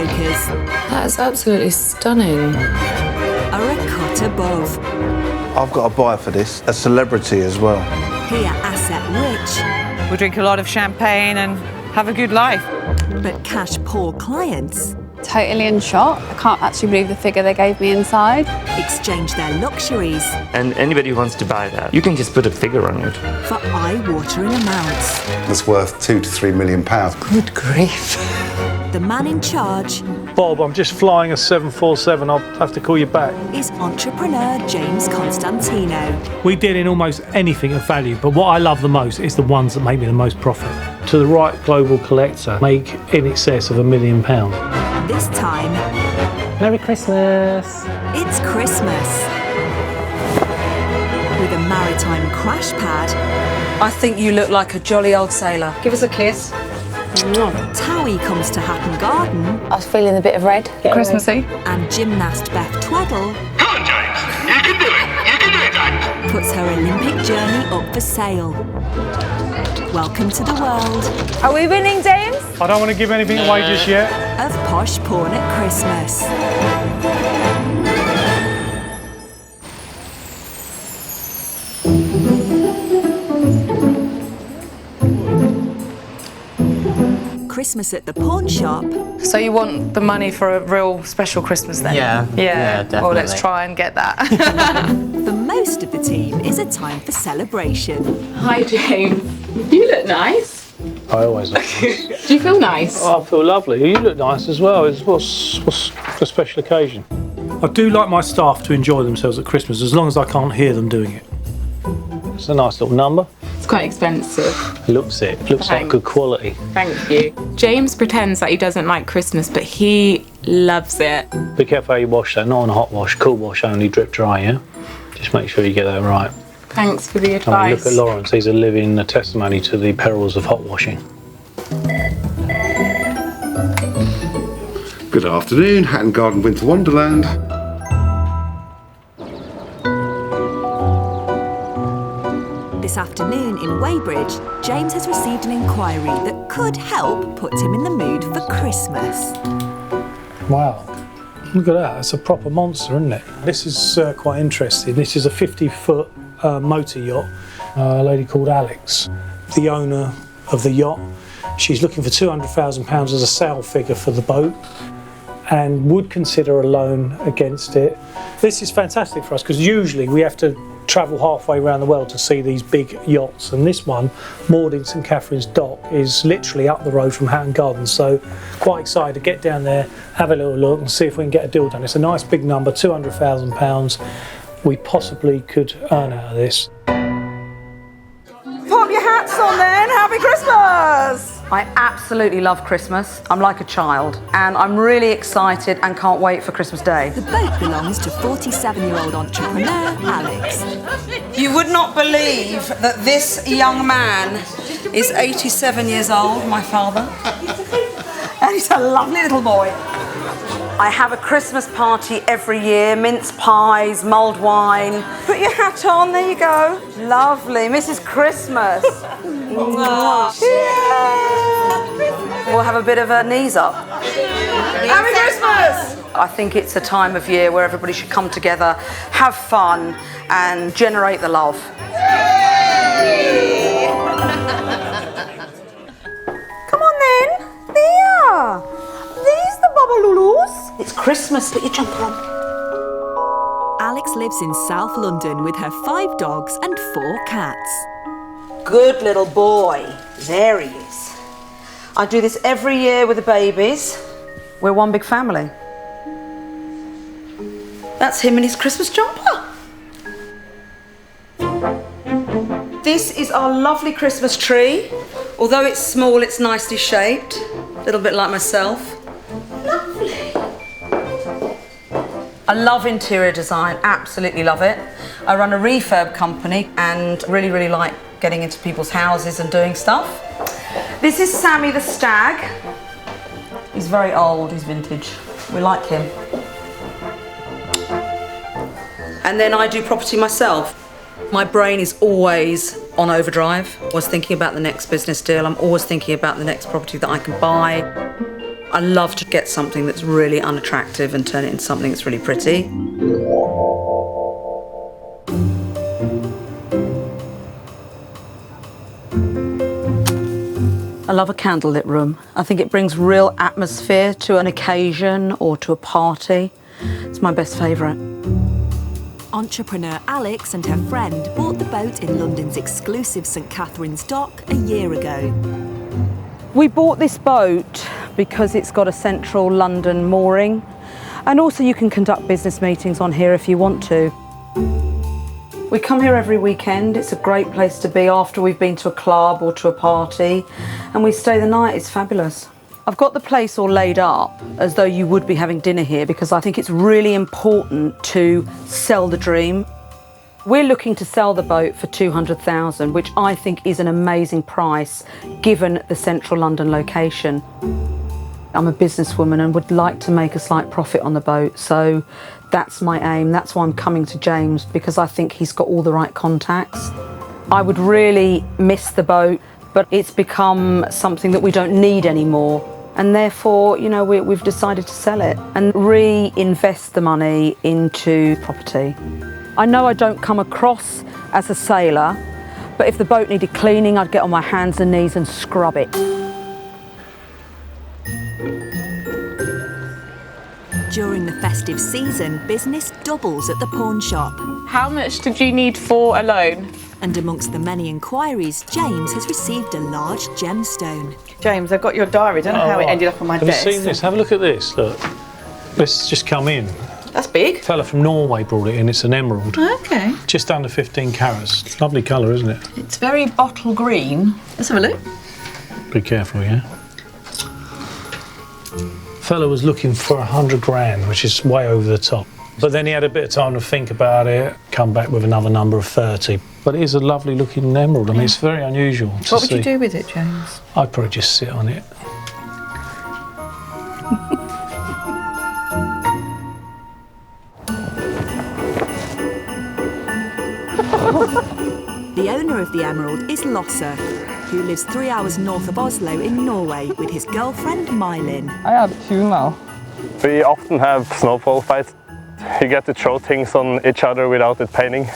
Pawnbrokers. That is absolutely stunning. A cut above. I've got a buyer for this, a celebrity as well. Here asset rich. We drink a lot of champagne and have a good life. But cash poor clients Totally in shock. I can't actually believe the figure they gave me inside. exchange their luxuries And anybody who wants to buy that, you can just put a figure on it. for eye-watering amounts. That's worth £2 to £3 million. Good grief. The man in charge Bob, I'm just flying a 747. I'll have to call you back. is entrepreneur James Constantino. We deal in almost anything of value, but what I love the most is the ones that make me the most profit. To the right global collector, make in excess of £1 million. This time, Merry Christmas. it's Christmas. With a maritime crash pad, I think you look like a jolly old sailor. Give us a kiss. Towie comes to Hatton Garden, I was feeling a bit of red. Christmassy. and gymnast Beth Twaddle Come on, James. You can do it. You can do it, James. puts her Olympic journey up for sale. Welcome to the world Are we winning, James? I don't want to give anything away just yet. of Posh Pawn at Christmas. Christmas at the pawn shop So you want the money for a real special Christmas then? Yeah, Yeah. Well, let's definitely. try and get that. for most of the team is a time for celebration. Hi, James. You look nice. I always look nice. Do you feel nice? Oh, I feel lovely. You look nice as well. What's the special occasion? I do like my staff to enjoy themselves at Christmas as long as I can't hear them doing it. It's a nice little number. It's quite expensive. Looks like Thanks. good quality. Thank you. James pretends that he doesn't like Christmas, but he loves it. Be careful how you wash that. Not on a hot wash. Cool wash only, drip dry, yeah? Just make sure you get that right. Thanks for the I mean, advice. look at Lawrence. He's a living testimony to the perils of hot washing. Good afternoon, Hatton Garden Winter Wonderland. This afternoon in Weybridge, James has received an inquiry that could help put him in the mood for Christmas. Wow. Look at that. It's a proper monster, isn't it? This is quite interesting. This is a 50-foot motor yacht. A lady called Alex, the owner of the yacht. She's looking for £200,000 as a sale figure for the boat and would consider a loan against it. This is fantastic for us because usually we have to travel halfway around the world to see these big yachts, and this one, moored in St Catherine's Dock, is literally up the road from Hatton Garden, so quite excited to get down there, have a little look and see if we can get a deal done. It's a nice big number, £200,000 we possibly could earn out of this. Pop your hats on then. Happy Christmas! I absolutely love Christmas. I'm like a child, and I'm really excited and can't wait for Christmas Day. The boat belongs to 47-year-old entrepreneur Alex. You would not believe that this young man is 87 years old, my father. And he's a lovely little boy. I have a Christmas party every year, mince pies, mulled wine. Put your hat on, there you go. Lovely, Mrs. Christmas. Mwah. We'll have a bit of a knees up. Happy Christmas! I think it's a time of year where everybody should come together, have fun, and generate the love. Come on then, there. These the Babalulus. It's Christmas, put your jumper on. Alex lives in South London with her 5 dogs and 4 cats. Good little boy. There he is. I do this every year with the babies. We're one big family. That's him in his Christmas jumper. This is our lovely Christmas tree. Although it's small, it's nicely shaped. A little bit like myself. Lovely. I love interior design, absolutely love it. I run a refurb company and really like getting into people's houses and doing stuff. This is Sammy the stag. He's very old, he's vintage. We like him. And then I do property myself. My brain is always on overdrive. I was thinking about the next business deal. I'm always thinking about the next property that I can buy. I love to get something that's really unattractive and turn it into something that's really pretty. I love a candlelit room. I think it brings real atmosphere to an occasion or to a party. It's my best favourite. Entrepreneur Alex and her friend bought the boat in London's exclusive St Catherine's Dock a year ago. We bought this boat because it's got a central London mooring, and also you can conduct business meetings on here if you want to. We come here every weekend. It's a great place to be after we've been to a club or to a party, and we stay the night. It's fabulous. I've got the place all laid up as though you would be having dinner here because I think it's really important to sell the dream. We're looking to sell the boat for 200,000, which I think is an amazing price given the central London location. I'm a businesswoman and would like to make a slight profit on the boat, so that's my aim. That's why I'm coming to James, because I think he's got all the right contacts. I would really miss the boat, but it's become something that we don't need anymore. And therefore, you know, we've decided to sell it and reinvest the money into property. I know I don't come across as a sailor, but if the boat needed cleaning, I'd get on my hands and knees and scrub it. During the festive season, business doubles at the pawn shop. How much did you need for a loan? And amongst the many inquiries, James has received a large gemstone. James, I've got your diary. I don't know how it ended up on my desk. Have you seen this? Have a look at this. Look, this just come in. That's big. A fella from Norway brought it in. It's an emerald. Okay. Just under 15 carats. Lovely colour, isn't it? It's very bottle green. Let's have a look. Be careful, yeah? Fella was looking for 100 grand, which is way over the top. But then he had a bit of time to think about it, come back with another number of 30. But it is a lovely looking emerald. I mean, it's very unusual to see. What would you do with it, James? I'd probably just sit on it. The owner of the emerald is Losse, who lives 3 hours north of Oslo in Norway with his girlfriend Mylin. I have 2 now. We often have snowball fights. You get to throw things on each other without it paining.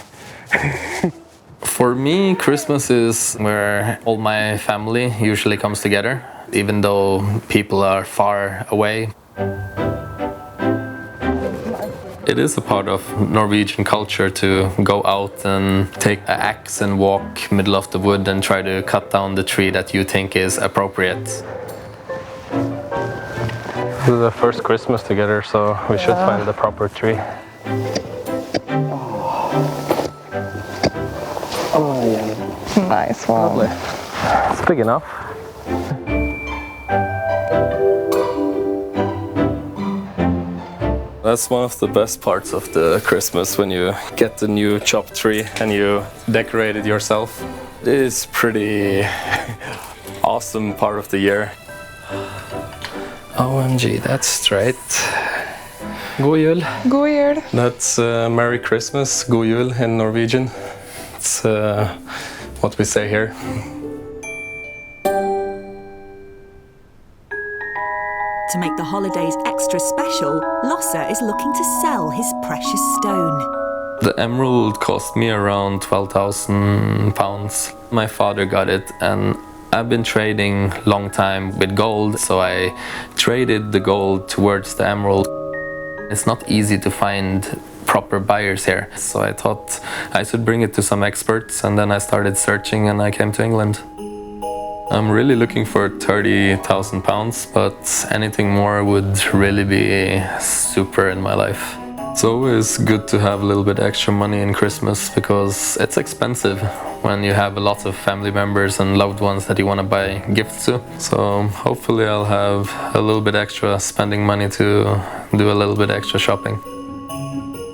For me, Christmas is where all my family usually comes together, even though people are far away. It is a part of Norwegian culture to go out and take an axe and walk middle of the wood and try to cut down the tree that you think is appropriate. This is the first Christmas together, so we should find the proper tree. Oh yeah. Nice one. Lovely. It's big enough. That's one of the best parts of the Christmas, when you get the new chopped tree and you decorate it yourself. It is pretty awesome part of the year. OMG, that's straight. God jul. God jul. That's Merry Christmas, God jul in Norwegian. It's what we say here. To make the holidays extra special, Losse is looking to sell his precious stone. The emerald cost me around £12,000. My father got it, and I've been trading long time with gold, so I traded the gold towards the emerald. It's not easy to find proper buyers here, so I thought I should bring it to some experts, and then I started searching and I came to England. I'm really looking for £30,000, but anything more would really be super in my life. It's always good to have a little bit extra money in Christmas because it's expensive when you have a lot of family members and loved ones that you want to buy gifts to. So hopefully I'll have a little bit extra spending money to do a little bit extra shopping.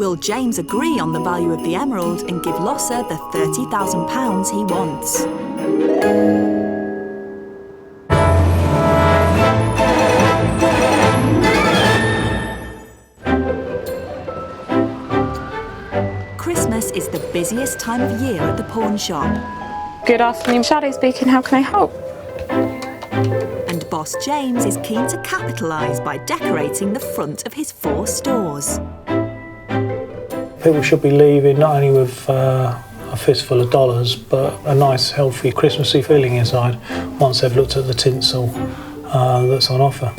Will James agree on the value of the emerald and give Losse the £30,000 he wants? Christmas is the busiest time of year at the pawn shop. Good afternoon, Shadi speaking. How can I help? And boss James is keen to capitalise by decorating the front of his 4 stores. People should be leaving not only with a fistful of dollars, but a nice, healthy, Christmassy feeling inside once they've looked at the tinsel that's on offer.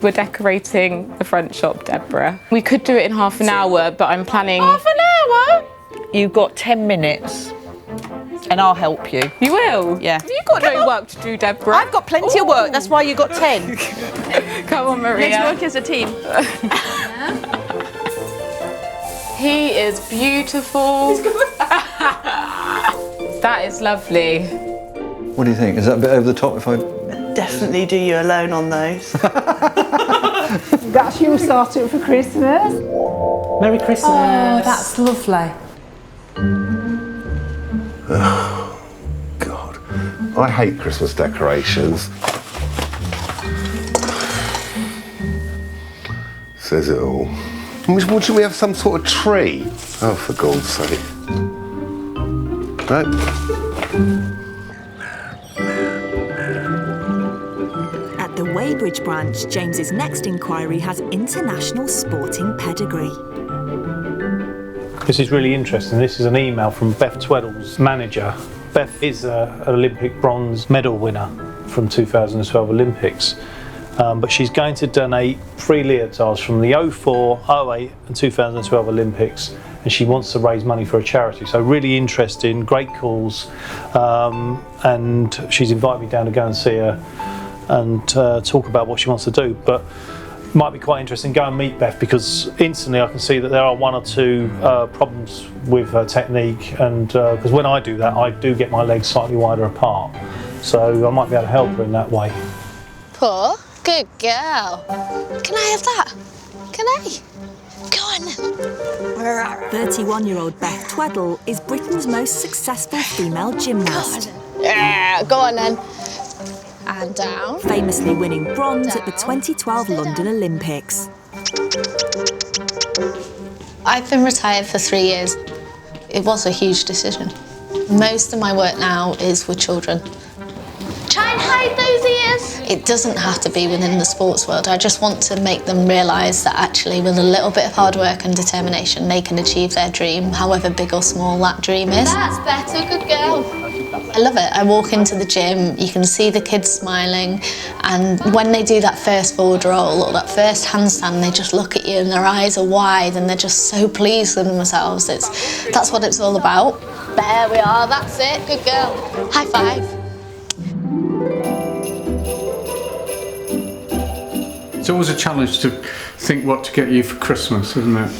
We're decorating the front shop, Deborah. We could do it in half an hour, but I'm planning... Half an hour? You've got 10 minutes and I'll help you. You will? Yeah. You've got no work to do, Deborah. I've got plenty of work, that's why you got 10. Come on, Maria. Let's work as a team. He is beautiful. That is lovely. What do you think? Is that a bit over the top if I... Definitely do you alone on those. That's your starting for Christmas. Merry Christmas. Oh, that's lovely. Oh, God. I hate Christmas decorations. Says it all. Wouldn't we have some sort of tree? Oh, for God's sake. No. At the Weybridge branch, James's next inquiry has international sporting pedigree. This is really interesting. This is an email from Beth Tweddle's manager. Beth is an Olympic bronze medal winner from 2012 Olympics. But she's going to donate 3 leotards from the 04, 08 and 2012 Olympics, and she wants to raise money for a charity. So really interesting, great cause, and she's invited me down to go and see her and talk about what she wants to do. But it might be quite interesting, go and meet Beth, because instantly I can see that there are 1 or 2 problems with her technique, and because when I do that, I do get my legs slightly wider apart. So I might be able to help her in that way. Poor. Good girl. Can I have that? Can I? Go on. 31-year-old Beth Tweddle is Britain's most successful female gymnast. Yeah, go on then. And down. Famously winning bronze at the 2012 London Olympics. I've been retired for 3 years. It was a huge decision. Most of my work now is with children. Try and hide those ears. It doesn't have to be within the sports world. I just want to make them realise that actually with a little bit of hard work and determination they can achieve their dream, however big or small that dream is. That's better, good girl. I love it. I walk into the gym, you can see the kids smiling, and when they do that first forward roll or that first handstand, they just look at you and their eyes are wide and they're just so pleased with themselves. That's what it's all about. There we are, that's it, good girl. High five. It's always a challenge to think what to get you for Christmas, isn't it?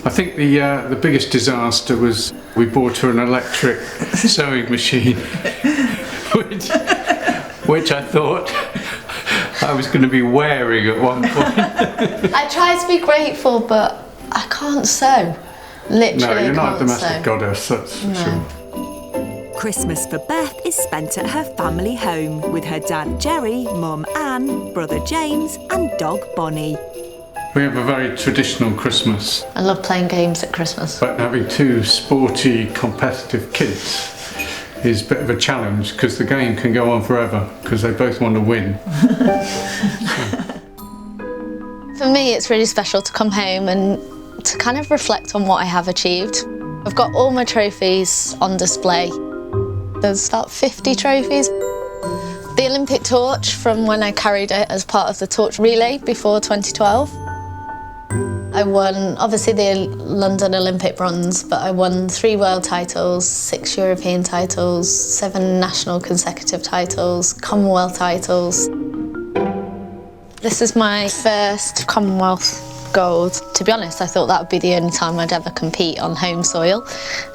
I think the biggest disaster was we bought her an electric sewing machine, which I thought I was going to be wearing at one point. I try to be grateful, but I can't sew. Literally, no, you're not a can't domestic sew. goddess, that's for sure. Christmas for Beth is spent at her family home with her dad Jerry, mum Anne, brother James and dog Bonnie. We have a very traditional Christmas. I love playing games at Christmas. But having 2 sporty, competitive kids is a bit of a challenge because the game can go on forever because they both want to win. For me, it's really special to come home and to kind of reflect on what I have achieved. I've got all my trophies on display. There's about 50 trophies. The Olympic torch from when I carried it as part of the torch relay before 2012. I won, obviously, the London Olympic bronze, but I won 3 world titles, 6 European titles, 7 national consecutive titles, Commonwealth titles. This is my first Commonwealth gold. To be honest, I thought that would be the only time I'd ever compete on home soil.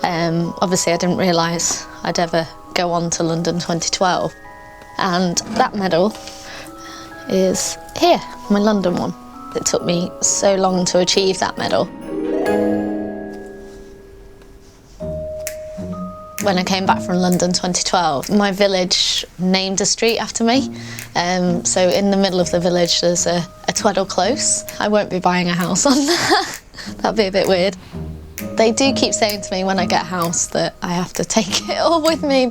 Obviously, I didn't realise I'd ever go on to London 2012. And that medal is here, my London one. It took me so long to achieve that medal. When I came back from London 2012, my village named a street after me. So in the middle of the village there's a Tweddle Close. I won't be buying a house on that. That'd be a bit weird. They do keep saying to me when I get a house that I have to take it all with me.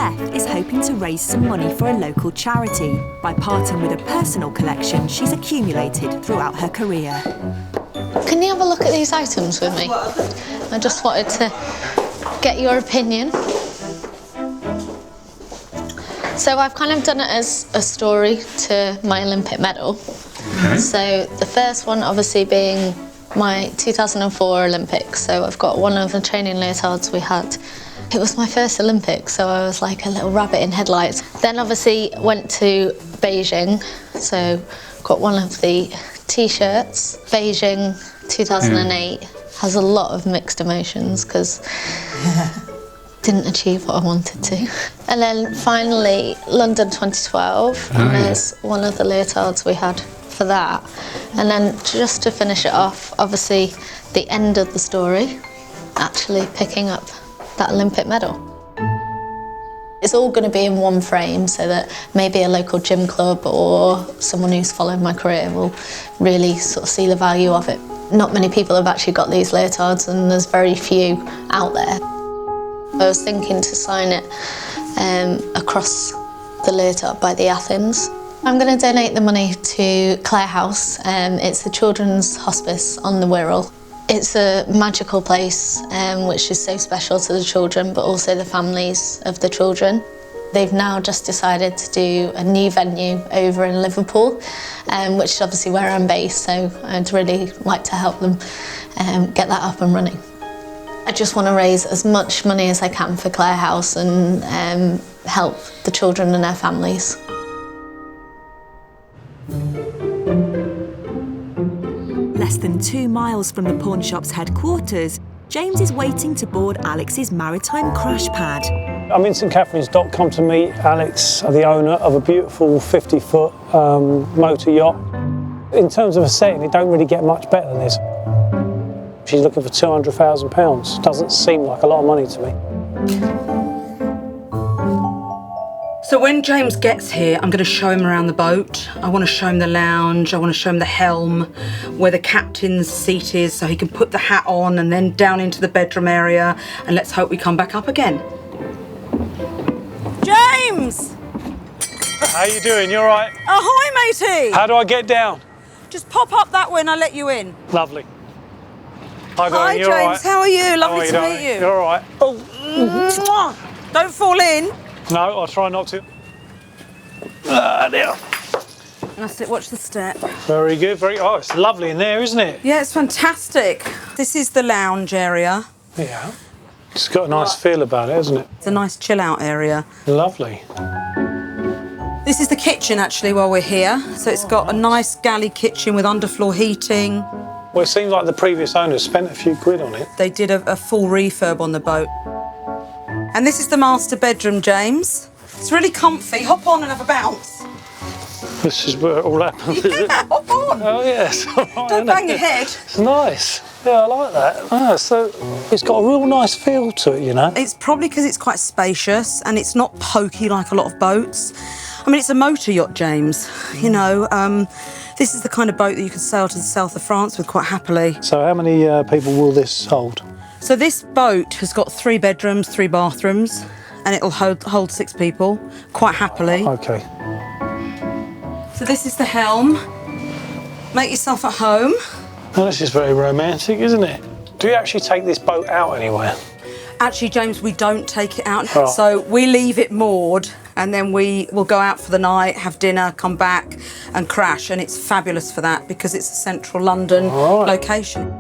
Beth is hoping to raise some money for a local charity by parting with a personal collection she's accumulated throughout her career. Can you have a look at these items with me? I just wanted to get your opinion. So I've kind of done it as a story to my Olympic medal. Okay. So the first one obviously being my 2004 Olympics. So I've got one of the training leotards we had. It was my first Olympics, so I was like a little rabbit in headlights. Then obviously went to Beijing, so got one of the T-shirts. Beijing 2008 has a lot of mixed emotions because didn't achieve what I wanted to. And then finally London 2012, and there's one of the leotards we had for that. And then just to finish it off, obviously the end of the story, actually picking up that Olympic medal. It's all going to be in one frame so that maybe a local gym club or someone who's followed my career will really sort of see the value of it. Not many people have actually got these leotards and there's very few out there. I was thinking to sign it across the leotard by the Athens. I'm going to donate the money to Clare House. It's a children's hospice on the Wirral. It's a magical place which is so special to the children but also the families of the children. They've now just decided to do a new venue over in Liverpool, which is obviously where I'm based, so I'd really like to help them get that up and running. I just want to raise as much money as I can for Clare House and help the children and their families. Less than 2 miles from the pawn shop's headquarters, James is waiting to board Alex's maritime crash pad. I'm in St Catherine's Dock, come to meet Alex, the owner of a beautiful 50-foot motor yacht. In terms of a setting, it don't really get much better than this. She's looking for £200,000. Doesn't seem like a lot of money to me. So when James gets here, I'm going to show him around the boat. I want to show him the lounge. I want to show him the helm, where the captain's seat is, so he can put the hat on and then down into the bedroom area. And let's hope we come back up again. James! How you doing? You all right? Ahoy, matey! How do I get down? Just pop up that way and I'll let you in. Lovely. Hi, Hi, James. James. How are you? Lovely to meet you. You're all right. Oh. Don't fall in. No, I'll try not to. There. That's it. Watch the step. Very good. Oh, it's lovely in there, isn't it? Yeah, it's fantastic. This is the lounge area. Yeah. It's got a nice feel about it, hasn't it? It's a nice chill-out area. Lovely. This is the kitchen, actually, while we're here. So it's got a nice galley kitchen with underfloor heating. Well, it seems like the previous owners spent a few quid on it. They did a full refurb on the boat. And this is the master bedroom, James. It's really comfy. Hop on and have a bounce. This is where it all happens, is it? Yeah, hop on. Oh, yes. Don't bang your head. It's nice. Yeah, I like that. Oh, so it's got a real nice feel to it, you know? It's probably because it's quite spacious and it's not pokey like a lot of boats. I mean, it's a motor yacht, James. You know, this is the kind of boat that you could sail to the south of France with quite happily. So how many people will this hold? So this boat has got 3 bedrooms, 3 bathrooms, and it'll hold 6 people quite happily. Okay. So this is the helm. Make yourself at home. Well, this is very romantic, isn't it? Do you actually take this boat out anywhere? Actually, James, we don't take it out. Oh. So we leave it moored and then we will go out for the night, have dinner, come back and crash. And it's fabulous for that because it's a central London location.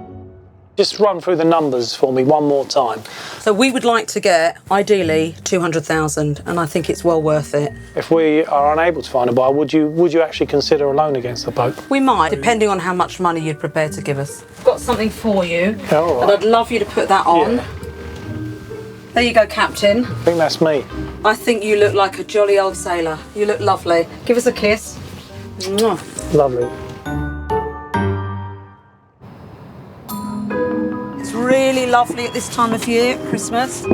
Just run through the numbers for me one more time. So we would like to get, ideally, 200,000, and I think it's well worth it. If we are unable to find a buyer, would you actually consider a loan against the boat? We might, depending on how much money you'd prepare to give us. I've got something for you, Yeah, all right. and I'd love you to put that on. Yeah. There you go, Captain. I think that's me. I think you look like a jolly old sailor. You look lovely. Give us a kiss. Mwah. Lovely. It's really lovely at this time of year, Christmas.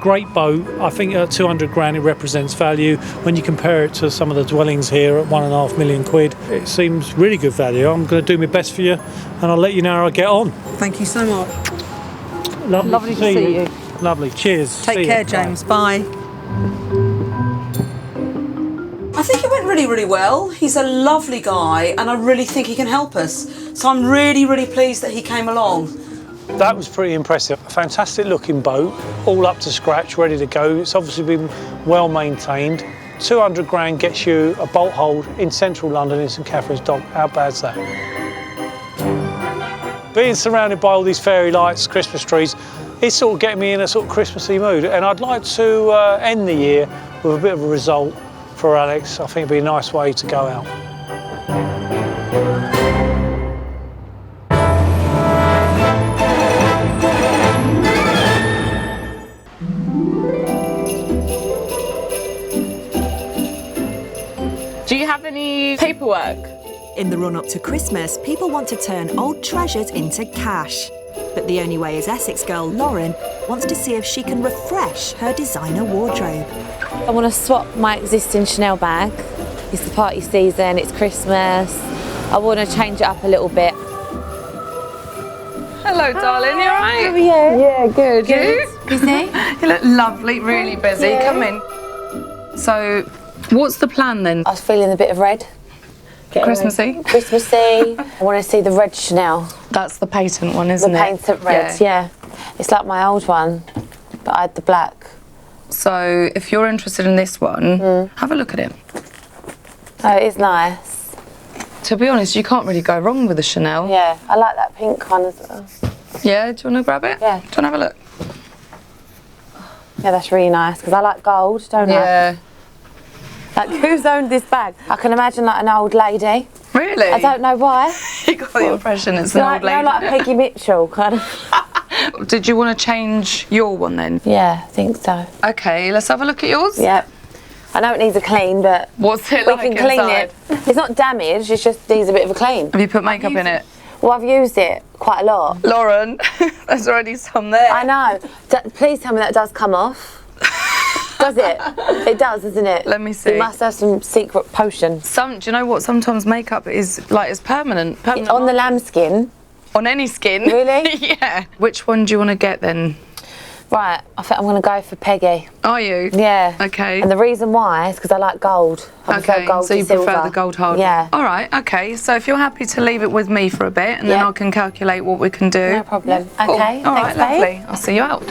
Great boat. I think at 200 grand it represents value. When you compare it to some of the dwellings here at 1.5 million quid, it seems really good value. I'm going to do my best for you and I'll let you know how I get on. Thank you so much. Lovely to see you. Lovely. Cheers. Take care, James. Bye. I think it went really, really well. He's a lovely guy and I really think he can help us. So I'm really, really pleased that he came along. That was pretty impressive. A fantastic looking boat, all up to scratch, ready to go. It's obviously been well maintained. 200 grand gets you a bolt hold in central London in St Catherine's Dock. How bad's that? Being surrounded by all these fairy lights, Christmas trees, it's sort of getting me in a sort of Christmassy mood. And I'd like to end the year with a bit of a result for Alex. I think it'd be a nice way to go out. Do you have any paperwork? In the run-up to Christmas, people want to turn old treasures into cash. But the only way is Essex girl Lauren wants to see if she can refresh her designer wardrobe. I want to swap my existing Chanel bag. It's the party season, it's Christmas. I want to change it up a little bit. Hello, darling, you alright? How are you? Yeah, good. You? Busy? You look lovely, really busy. Yeah. Come in. So, what's the plan then? I was feeling a bit of red. Christmassy? Christmassy. I want to see the red Chanel. That's the patent one, isn't the it? The patent red, yeah. It's like my old one, but I had the black. So, if you're interested in this one, have a look at it. Oh, it is nice. To be honest, you can't really go wrong with a Chanel. Yeah, I like that pink one as well. Yeah, do you want to grab it? Yeah. Do you want to have a look? Yeah, that's really nice, because I like gold, don't I? Yeah. Like, who's owned this bag? I can imagine like an old lady. Really? I don't know why. You got the impression it's an old lady. No, like Peggy Mitchell, kind of. Did you want to change your one then? Yeah, I think so. Okay, let's have a look at yours. Yep. I know it needs a clean, but what's it we like can clean inside? it. It's not damaged, it just needs a bit of a clean. Have you put makeup in it? Well, I've used it quite a lot. Lauren, there's already some there. I know. Please tell me that does come off. Does it? It does, doesn't it? Let me see. You must have some secret potion. Do you know what? Sometimes makeup is like it's permanent. On the lambskin. On any skin. Really? Yeah. Which one do you want to get then? Right, I think I'm going to go for Peggy. Are you? Yeah. Okay. And the reason why is because I like gold. I prefer gold so to you silver. prefer the gold hard? Yeah. All right, okay. So if you're happy to leave it with me for a bit and then I can calculate what we can do. No problem. Cool. Okay, All right, thanks, babe. lovely. I'll see you out.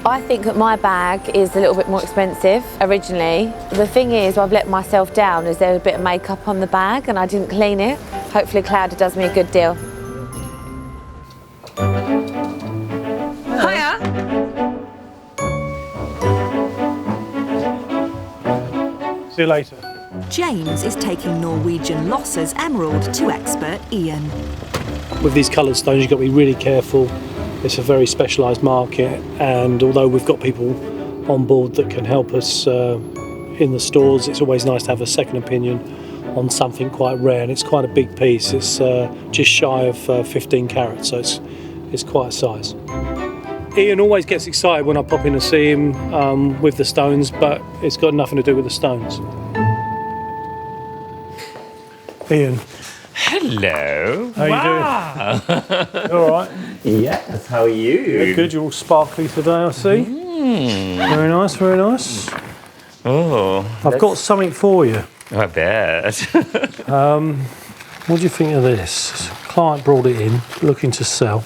I think that my bag is a little bit more expensive originally. The thing is, I've let myself down is there a bit of makeup on the bag and I didn't clean it. Hopefully Cloudy does me a good deal. Hiya. See you later. James is taking Norwegian Losser's emerald to expert Ian. With these coloured stones, you've got to be really careful. It's a very specialised market, and although we've got people on board that can help us in the stores, it's always nice to have a second opinion on something quite rare, and it's quite a big piece. It's just shy of 15 carats, so it's quite a size. Ian always gets excited when I pop in to see him with the stones, but it's got nothing to do with the stones. Ian. Hello. How you doing? You all right? Yes, how are you? Yeah, good, you're all sparkly today, I see. Very nice, very nice. Oh. I've got something for you. I bet. What do you think of this? Client brought it in, looking to sell.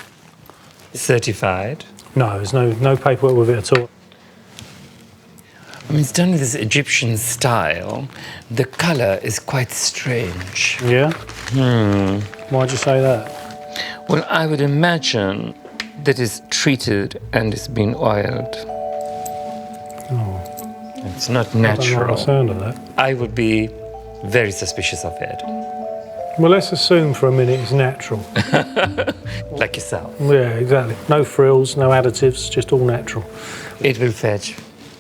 Certified? No, there's no paperwork with it at all. I mean, it's done with this Egyptian style. The colour is quite strange. Yeah? Why'd you say that? Well, I would imagine that it's treated and it's been oiled. Oh. It's not I don't natural. like the sound of that. I would be very suspicious of it. Well, let's assume for a minute it's natural. Like yourself. Yeah, exactly. No frills, no additives, just all natural. It will fetch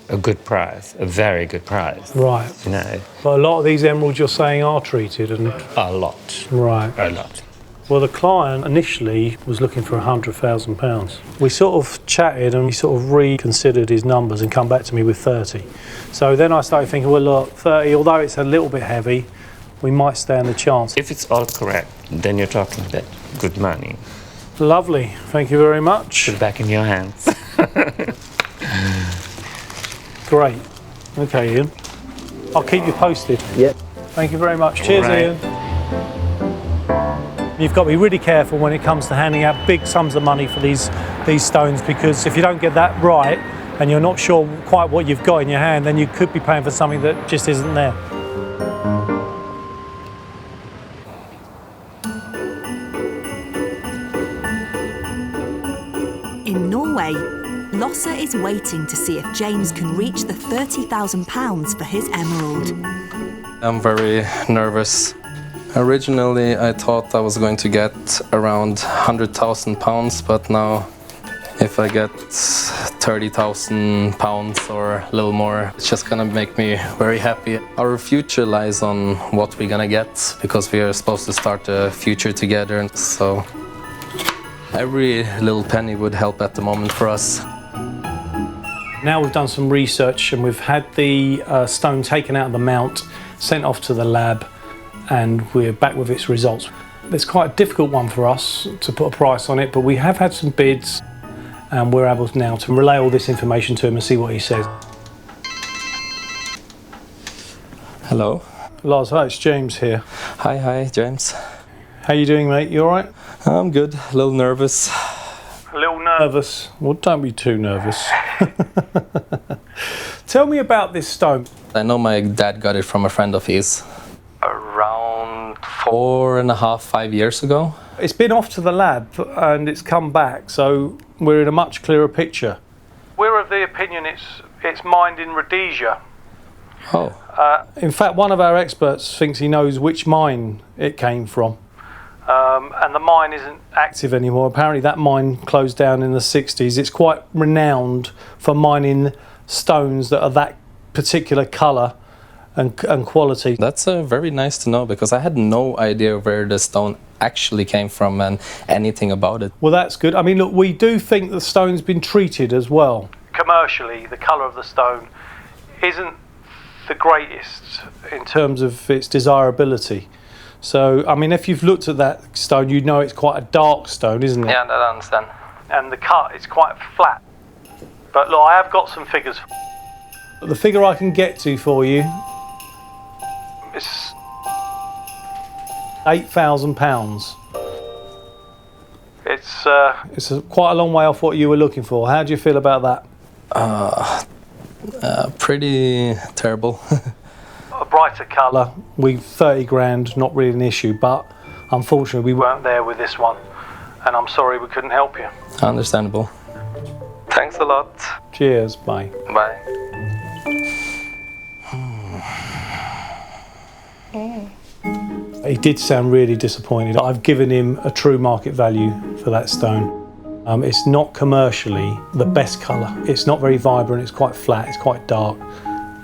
a good price, a very good price. Right. You know. But a lot of these emeralds you're saying are treated and... A lot. Right. A lot. Well, the client initially was looking for £100,000. We sort of chatted and he sort of reconsidered his numbers and come back to me with 30. So then I started thinking, well, look, 30, although it's a little bit heavy, we might stand the chance. If it's all correct, then you're talking about good money. Lovely. Thank you very much. Put it back in your hands. Great. Okay, Ian. I'll keep you posted. Yep. Thank you very much. Cheers, right. Ian. You've got to be really careful when it comes to handing out big sums of money for these stones, because if you don't get that right and you're not sure quite what you've got in your hand, then you could be paying for something that just isn't there. In Norway, Losse is waiting to see if James can reach the £30,000 for his emerald. I'm very nervous. Originally, I thought I was going to get around £100,000, but now if I get £30,000 or a little more, it's just gonna make me very happy. Our future lies on what we're gonna get, because we are supposed to start a future together. So every little penny would help at the moment for us. Now we've done some research and we've had the stone taken out of the mount, sent off to the lab, and we're back with its results. It's quite a difficult one for us to put a price on it, but we have had some bids and we're able now to relay all this information to him and see what he says. Hello. Lars, hi, it's James here. Hi, James. How you doing, mate? You all right? I'm good, a little nervous. A little nervous? Well, don't be too nervous. Tell me about this stone. I know my dad got it from a friend of his around 4.5, 5 years ago. It's been off to the lab and it's come back, so we're in a much clearer picture. We're of the opinion it's mined in Rhodesia. Oh. In fact, one of our experts thinks he knows which mine it came from. And the mine isn't active anymore. Apparently that mine closed down in the 60s. It's quite renowned for mining stones that are that particular colour and quality. That's very nice to know, because I had no idea where the stone actually came from and anything about it. Well, that's good. I mean, look, we do think the stone's been treated as well. Commercially, the colour of the stone isn't the greatest in terms of its desirability. So, I mean, if you've looked at that stone, you know it's quite a dark stone, isn't it? Yeah, I understand. And the cut is quite flat. But look, I have got some figures. The figure I can get to for you is £8,000. It's quite a long way off what you were looking for. How do you feel about that? Pretty terrible. A brighter colour, 30 grand, not really an issue, but unfortunately we weren't there with this one, and I'm sorry we couldn't help you. Understandable. Thanks a lot. Cheers, bye. Bye. He did sound really disappointed. I've given him a true market value for that stone. It's not commercially the best colour. It's not very vibrant, it's quite flat, it's quite dark,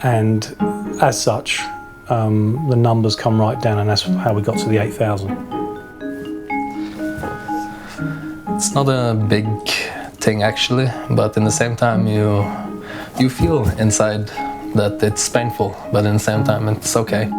and as such, the numbers come right down, and that's how we got to the 8,000. It's not a big thing actually, but in the same time you feel inside that it's painful, but in the same time it's okay.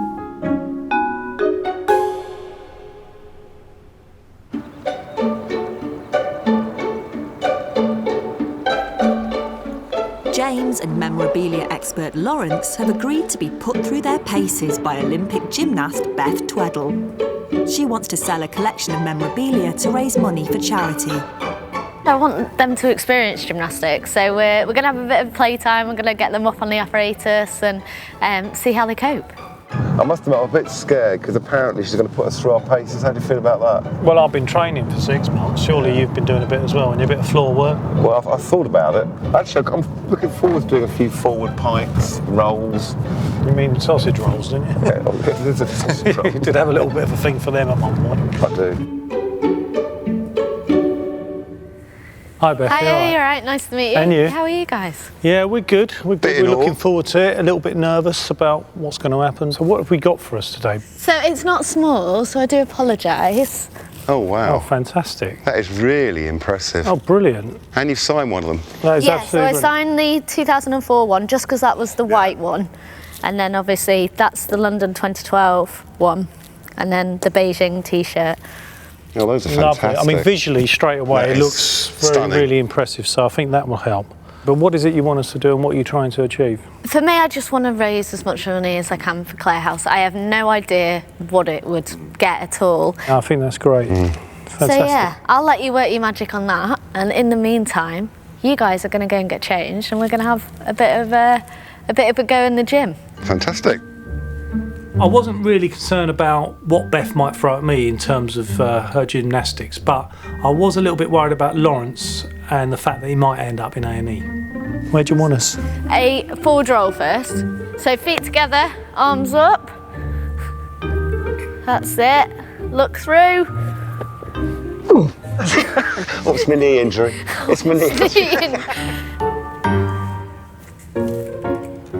James and memorabilia expert Lawrence have agreed to be put through their paces by Olympic gymnast Beth Tweddle. She wants to sell a collection of memorabilia to raise money for charity. I want them to experience gymnastics, so we're going to have a bit of playtime. We're going to get them up on the apparatus and see how they cope. I must admit, I'm a bit scared because apparently she's going to put us through our paces. How do you feel about that? Well, I've been training for 6 months. Surely you've been doing a bit as well, and a bit of floor work. Well, I've thought about it. Actually, I'm looking forward to doing a few forward pikes, rolls. You mean sausage rolls, didn't you? Yeah, there's a sausage roll. You did have a little bit of a thing for them at one point. I do. Hi, Beth. Hi, you're right. Nice to meet you. And you? How are you guys? Yeah, we're good. We're looking forward to it. A little bit nervous about what's going to happen. So what have we got for us today? So it's not small, so I do apologise. Oh, wow. Oh, fantastic. That is really impressive. Oh, brilliant. And you've signed one of them. That is Yeah, so absolutely I brilliant. signed the 2004 one just because that was the white one. And then obviously that's the London 2012 one. And then the Beijing T-shirt. Oh, those are Lovely. fantastic. I mean, visually, straight away, That it is looks stunning. really impressive. So I think that will help. But what is it you want us to do and what are you trying to achieve? For me, I just want to raise as much money as I can for Clare House. I have no idea what it would get at all. I think that's great. So yeah, I'll let you work your magic on that. And in the meantime, you guys are going to go and get changed and we're going to have a bit of a go in the gym. Fantastic. I wasn't really concerned about what Beth might throw at me in terms of her gymnastics, but I was a little bit worried about Lawrence and the fact that he might end up in A&E. Where do you want us? A forward roll first. So feet together, arms up. That's it. Look through. What's my knee injury? It's my knee.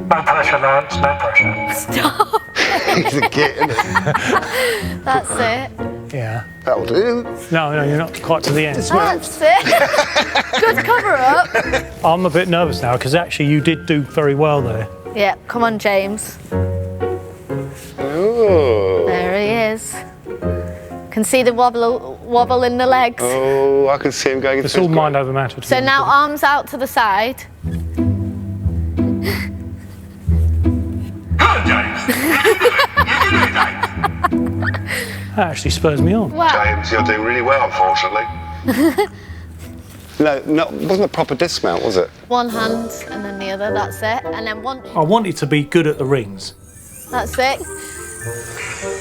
No pressure, Lance, no pressure. Stop. He's a kitten. That's it. Yeah. That'll do. No, you're not quite to the end. That's it. Good cover up. I'm a bit nervous now because actually you did do very well there. Yeah, come on, James. Oh. There he is. Can see the wobble in the legs. Oh, I can see him going. It's all mind over matter. So now arms out to the side. That actually spurs me on. Wow. James, you're doing really well, unfortunately. No, it wasn't a proper dismount, was it? One hand and then the other, that's it. And then one. I wanted to be good at the rings. That's it.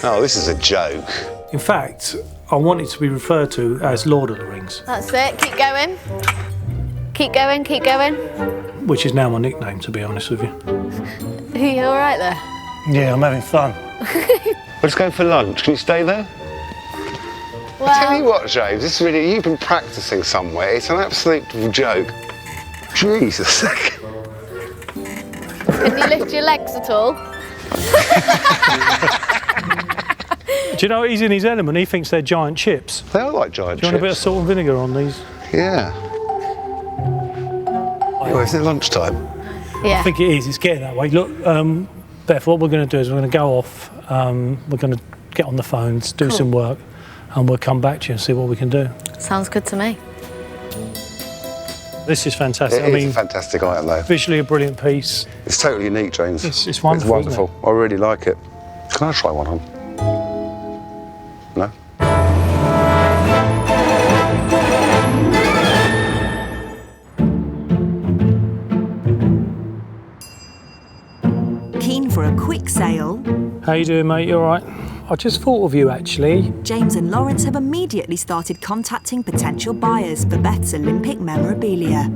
Oh, this is a joke. In fact, I wanted to be referred to as Lord of the Rings. That's it. Keep going. Keep going, keep going. Which is now my nickname, to be honest with you. Are you all right there? Yeah, I'm having fun. We're just going for lunch. Can you stay there? Well, I tell you what, James, this is really, you've been practicing somewhere. It's an absolute joke. Jesus. Can you lift your legs at all? Do you know he's in his element? He thinks they're giant chips. They are like giant chips. Do you want a bit of salt and vinegar on these? Yeah. Oh, is it lunchtime? Yeah. I think it is. It's getting that way. Look, Beth, what we're going to do is we're going to go off. We're going to get on the phones, do some work, and we'll come back to you and see what we can do. Sounds good to me. This is fantastic. It is a fantastic item, though. Visually a brilliant piece. It's totally unique, James. It's wonderful. It's wonderful. Isn't it? I really like it. Can I try one on? No? Keen for a quick sale? How you doing, mate? You all right? I just thought of you, actually. James and Lawrence have immediately started contacting potential buyers for Beth's Olympic memorabilia.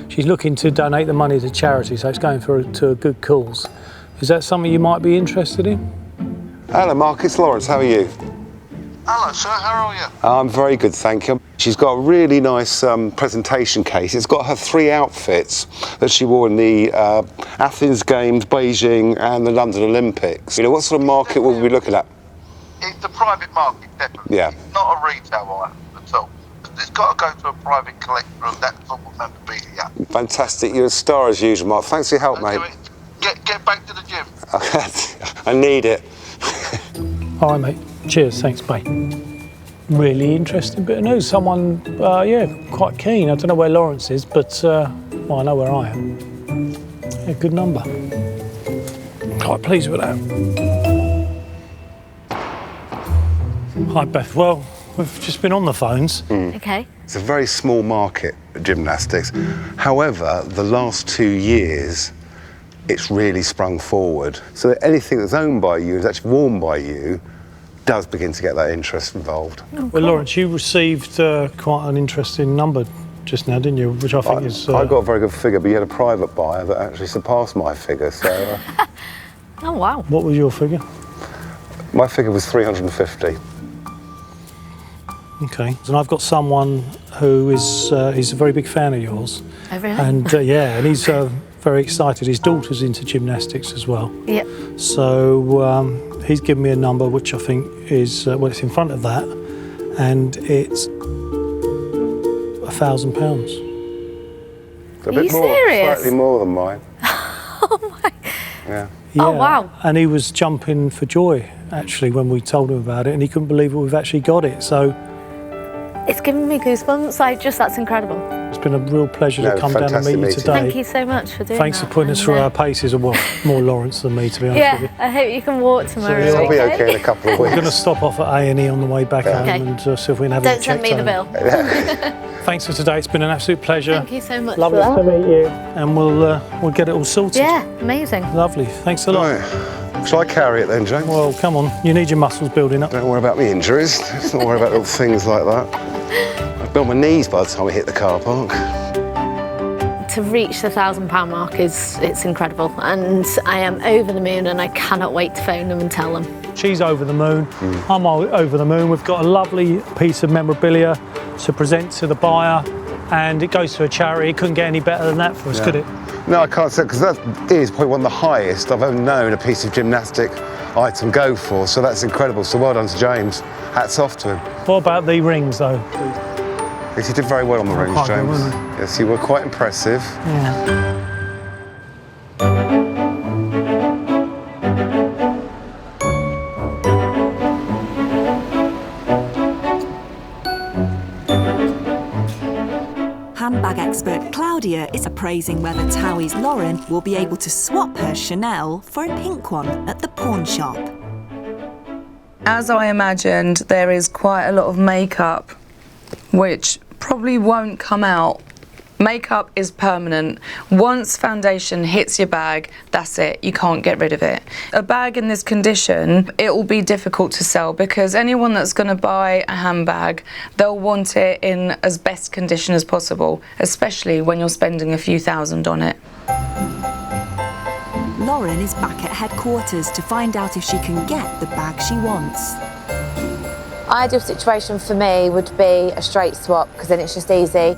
She's looking to donate the money to charity, so it's going to a good cause. Is that something you might be interested in? Hello, Mark. It's Lawrence. How are you? Hello, sir. How are you? I'm very good, thank you. She's got a really nice presentation case. It's got her 3 outfits that she wore in the Athens Games, Beijing and the London Olympics. You know, what sort of market will we be looking at? It's a private market, definitely. Yeah. It's not a retail item at all. It's got to go to a private collector of that sort of memorabilia. Fantastic. You're a star as usual, Mark. Thanks for your help, mate. Get back to the gym. I need it. All right, mate. Cheers. Thanks, bye. Really interesting bit of news. Someone, quite keen. I don't know where Lawrence is, but well, I know where I am. Yeah, good number. Quite pleased with that. Hi, Beth. Well, we've just been on the phones. Okay. It's a very small market, gymnastics. However, the last 2 years, it's really sprung forward. So that anything that's owned by you, is actually worn by you, does begin to get that interest involved. Well, Lawrence, you received quite an interesting number just now, didn't you? Which I think is... I got a very good figure, but you had a private buyer that actually surpassed my figure, so... Oh, wow. What was your figure? My figure was 350. Okay. And I've got someone who is he's a very big fan of yours. Oh, really? And and he's very excited. His daughter's into gymnastics as well. Yep. So he's given me a number which I think is it's in front of that, and it's £1,000. A bit more, serious? slightly more than mine. Oh my. Yeah. Oh, wow. And he was jumping for joy actually when we told him about it, and he couldn't believe it. We've actually got it. So It's giving me goosebumps. That's incredible. It's been a real pleasure to come down and fantastic meet you meeting. today. Thank you so much for doing Thanks that. for putting us through our paces. Well, more Lawrence than me, to be honest with you. Yeah, I hope you can walk tomorrow. So, I'll be okay in a couple of We're weeks. going to stop off at A&E on the way back home Okay. and see if we can have Don't it send checked me the home. bill. Thanks for today. It's been an absolute pleasure. Thank you so much Lovely for to that. meet you, and we'll get it all sorted. Yeah, amazing. Lovely. Thanks a lot. Right. Shall I carry it then, James? Well, come on. You need your muscles building up. Don't worry about me injuries. Let's not worry about little things like that. I've been on my knees by the time we hit the car park. To reach the £1,000 mark it's incredible, and I am over the moon, and I cannot wait to phone them and tell them. She's over the moon. I'm over the moon. We've got a lovely piece of memorabilia to present to the buyer, and it goes to a charity. It couldn't get any better than that for us, could it? No, I can't say, because that is probably one of the highest I've ever known a piece of gymnastic item go for, so that's incredible. So well done to James. Hats off to him. What about the rings, though? Yes, you did very well on the rings, quite good, James. wasn't Yes, you were quite impressive. Yeah. Handbag expert Claudia is appraising whether Towie's Lauren will be able to swap her Chanel for a pink one at the pawn shop. As I imagined, there is quite a lot of makeup, which probably won't come out. Makeup is permanent. Once foundation hits your bag, that's it. You can't get rid of it. A bag in this condition, it will be difficult to sell, because anyone that's going to buy a handbag, they'll want it in as best condition as possible, especially when you're spending a few thousand on it. Lauren is back at headquarters to find out if she can get the bag she wants. Ideal situation for me would be a straight swap, because then it's just easy.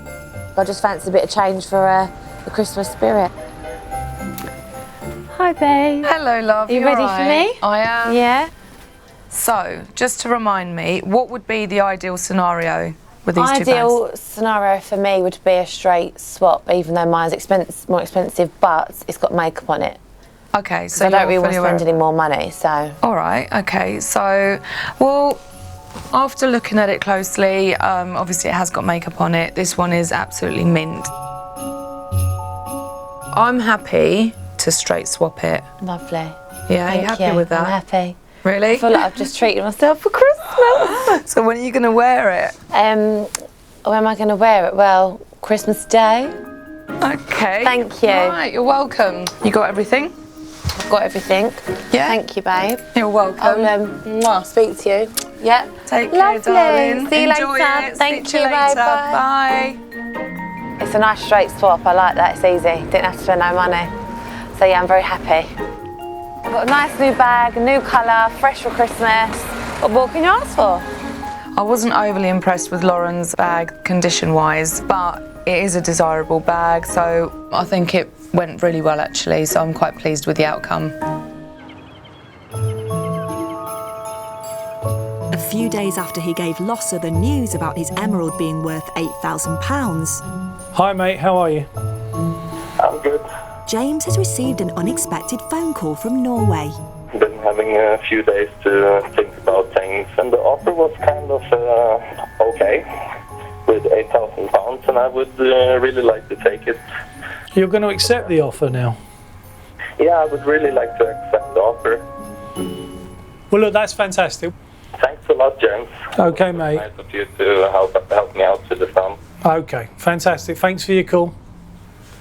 I just fancy a bit of change for the Christmas spirit. Hi, babe. Hello, love. Are you ready for me? I am. Yeah. So, just to remind me, what would be the ideal scenario with these two bags? Ideal scenario for me would be a straight swap, even though mine's more expensive, but it's got makeup on it. Okay, so I don't really you're want to fully spend aware- any more money, so. All right, okay, so, well, after looking at it closely, obviously it has got makeup on it. This one is absolutely mint. I'm happy to straight swap it. Lovely. Yeah, are you Thank happy with that? I'm happy. Really? I feel like I've just treated myself for Christmas. So when are you going to wear it? When am I going to wear it? Well, Christmas Day. Okay. Thank you. All right, you're welcome. You got everything? I've got everything. Yeah. Thank you, babe. You're welcome. I'll speak to you. Yeah. Take Lovely. care, darling. See you Enjoy later. it. Thank Speak to you, later. bye. Bye. It's a nice straight swap. I like that. It's easy. Didn't have to spend no money. So yeah, I'm very happy. I've got a nice new bag, a new colour, fresh for Christmas. What more can you ask for? I wasn't overly impressed with Lauren's bag condition-wise, but it is a desirable bag, so I think it went really well actually, so I'm quite pleased with the outcome. A few days after he gave Losser the news about his emerald being worth £8,000, Hi, mate. How are you? I'm good. James has received an unexpected phone call from Norway. Been having a few days to think about things, and the offer was kind of okay, with £8,000, and I would really like to take it. You're going to accept the offer now? Yeah, I would really like to accept the offer. Well, look, that's fantastic. Thanks a lot, James. Okay, mate. Nice of you to help me out with the sum. Okay, fantastic. Thanks for your call.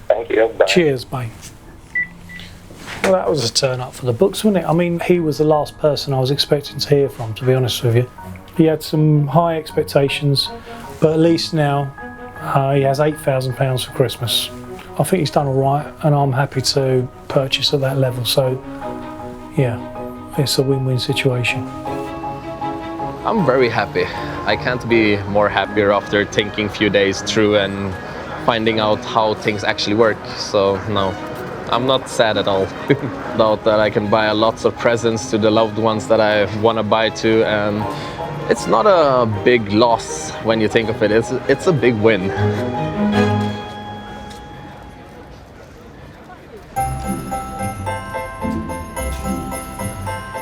Thank you. Bye. Cheers, mate. Well, that was a turn up for the books, wasn't it? I mean, he was the last person I was expecting to hear from, to be honest with you. He had some high expectations, but at least now he has £8,000 for Christmas. I think he's done all right, and I'm happy to purchase at that level. So, yeah, it's a win-win situation. I'm very happy. I can't be more happier after thinking a few days through and finding out how things actually work. So no, I'm not sad at all. Doubt that I can buy lots of presents to the loved ones that I want to buy to, and it's not a big loss when you think of it. It's a big win.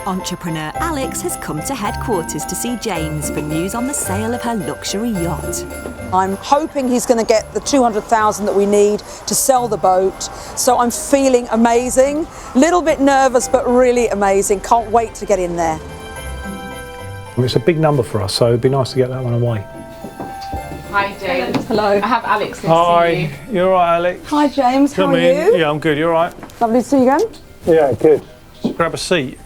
Entrepreneur Alex has come to headquarters to see James for news on the sale of her luxury yacht. I'm hoping he's going to get the 200,000 that we need to sell the boat. So I'm feeling amazing. Little bit nervous, but really amazing. Can't wait to get in there. It's a big number for us, so it'd be nice to get that one away. Hi, James. Hello. I have Alex next Hi, to you. you all right, Alex? Hi, James. How Come are in. you? Yeah, I'm good. You all right? Lovely to see you again. Yeah, good. Grab a seat.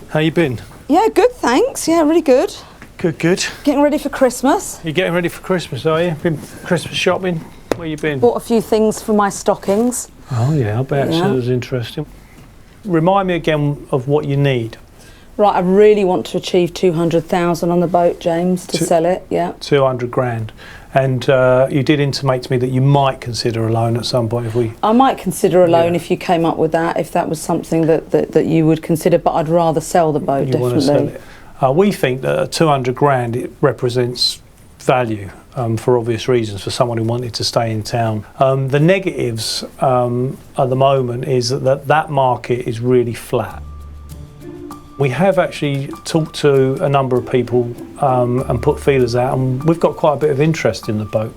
How you been? Yeah, good, thanks. Yeah, really good. Good, good. Getting ready for Christmas. You getting ready for Christmas, are you? Been Christmas shopping? Where you been? Bought a few things for my stockings. Oh yeah, I bet Yeah. it was interesting. Remind me again of what you need. Right, I really want to achieve 200,000 on the boat, James, to sell it, yeah. 200 grand. And you did intimate to me that you might consider a loan at some point if we... I might consider a loan if you came up with that, if that was something that you would consider, but I'd rather sell the boat, You want to definitely. sell it. We think that at 200 grand it represents value for obvious reasons for someone who wanted to stay in town. The negatives at the moment is that market is really flat. We have actually talked to a number of people and put feelers out, and we've got quite a bit of interest in the boat.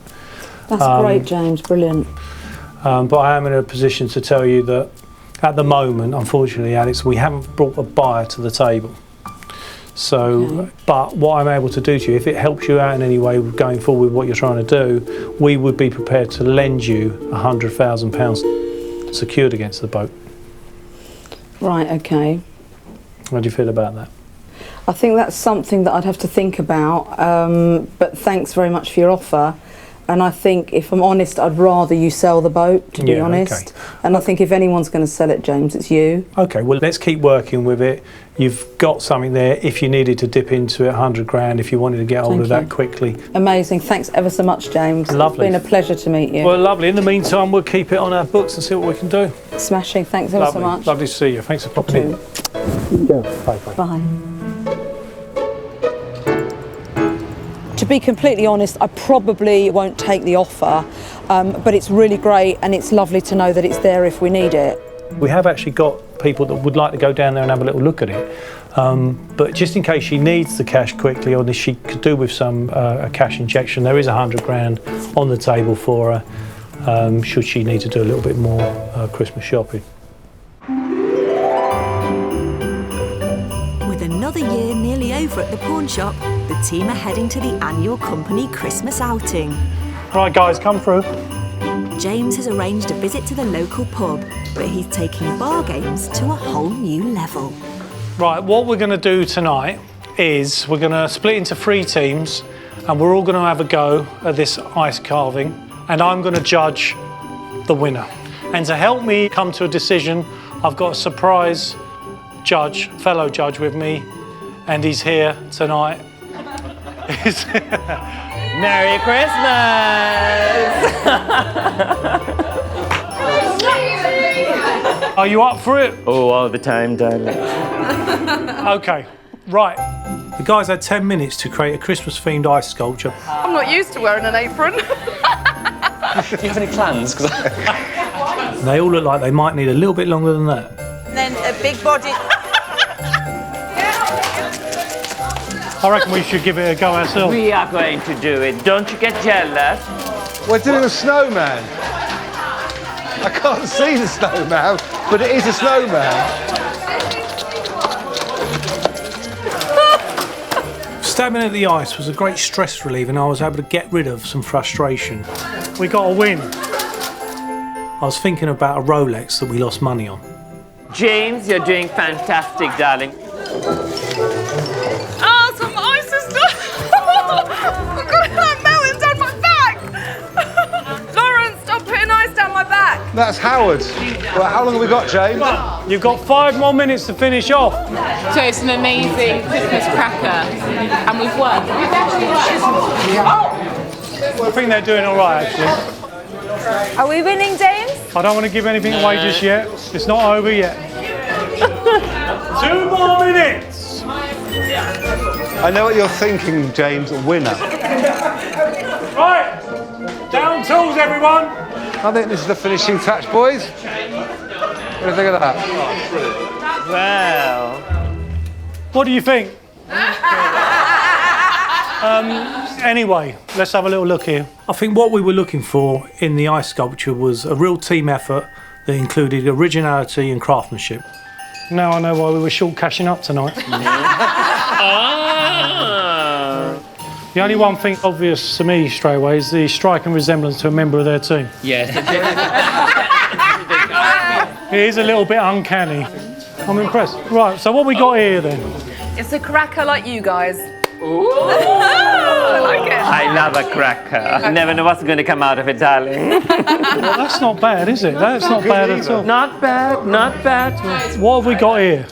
That's great, James, brilliant. But I am in a position to tell you that at the moment, unfortunately, Alex, we haven't brought a buyer to the table. So, but what I'm able to do to you, if it helps you out in any way going forward with what you're trying to do, we would be prepared to lend you £100,000 secured against the boat. Right, okay. How do you feel about that? I think that's something that I'd have to think about, but thanks very much for your offer. And I think, if I'm honest, I'd rather you sell the boat, to be honest. Okay. And I think if anyone's going to sell it, James, it's you. Okay, well, let's keep working with it. You've got something there if you needed to dip into it, 100 grand, if you wanted to get hold of that quickly. Amazing. Thanks ever so much, James. Lovely. It's been a pleasure to meet you. Well, lovely. In the meantime, we'll keep it on our books and see what we can do. Smashing. Thanks ever so Lovely. much. Lovely to see you. Thanks for popping in. Yeah. Bye. Bye. To be completely honest, I probably won't take the offer, but it's really great and it's lovely to know that it's there if we need it. We have actually got people that would like to go down there and have a little look at it. But just in case she needs the cash quickly, or she could do with some a cash injection, there is 100 grand on the table for her, should she need to do a little bit more Christmas shopping. With another year nearly over at the pawn shop, the team are heading to the annual company Christmas outing. Right, guys, come through. James has arranged a visit to the local pub, but he's taking bar games to a whole new level. Right, what we're going to do tonight is we're going to split into 3 teams and we're all going to have a go at this ice carving, and I'm going to judge the winner. And to help me come to a decision, I've got a surprise judge, fellow judge with me, and he's here tonight. Merry Christmas! Are you up for it? Oh, all the time, darling. Okay, right. The guys had 10 minutes to create a Christmas-themed ice sculpture. I'm not used to wearing an apron. Do you have any plans? They all look like they might need a little bit longer than that. And then a big body. I reckon we should give it a go ourselves. We are going to do it. Don't you get jealous? We're doing a snowman. I can't see the snowman, but it is a snowman. Stabbing at the ice was a great stress relief, and I was able to get rid of some frustration. We got a win. I was thinking about a Rolex that we lost money on. James, you're doing fantastic, darling. Oh, some ice is done. I've got it melting down my back. Lauren, stop putting ice down my back. That's Howard. Well, how long have we got, James? You've got 5 more minutes to finish off. So it's an amazing Christmas cracker, and we've won. I think they're doing all right, actually. Are we winning, James? I don't want to give anything away just yet. It's not over yet. 2 more minutes. I know what you're thinking, James, a winner. Right, down tools, everyone. I think this is the finishing touch, boys. What do you think of that? Well. What do you think? Anyway, let's have a little look here. I think what we were looking for in the ice sculpture was a real team effort that included originality and craftsmanship. Now I know why we were short cashing up tonight. The only one thing obvious to me straight away is the striking resemblance to a member of their team. Yes. It is a little bit uncanny. I'm impressed. Right, so what we got here then? It's a cracker like you guys. Ooh. I like it. I love a cracker. You never know what's going to come out of it, darling. Well, that's not bad, is it? That's not bad at all. Not bad, not bad. What have we got here?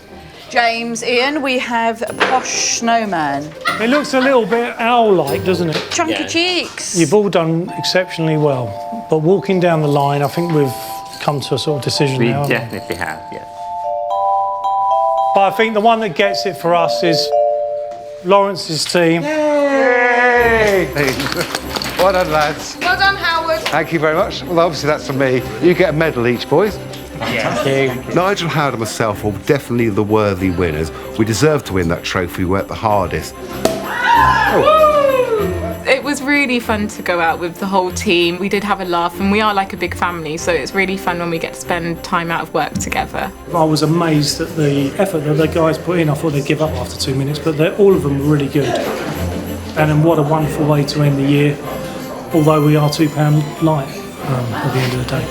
James, Ian, we have a posh snowman. It looks a little bit owl-like, doesn't it? Chunky cheeks. You've all done exceptionally well. But walking down the line, I think we've come to a sort of decision We now. definitely have, yes. But I think the one that gets it for us is Lawrence's team. Yay! Well done, lads. Well done, Howard. Thank you very much. Well, obviously that's from me. You get a medal each, boys. Thank you. Nigel, Howard and myself are definitely the worthy winners. We deserve to win that trophy. We worked the hardest. It was really fun to go out with the whole team. We did have a laugh, and we are like a big family, so it's really fun when we get to spend time out of work together. I was amazed at the effort that the guys put in. I thought they'd give up after 2 minutes, but all of them were really good. And then what a wonderful way to end the year, although we are £2 light at the end of the day.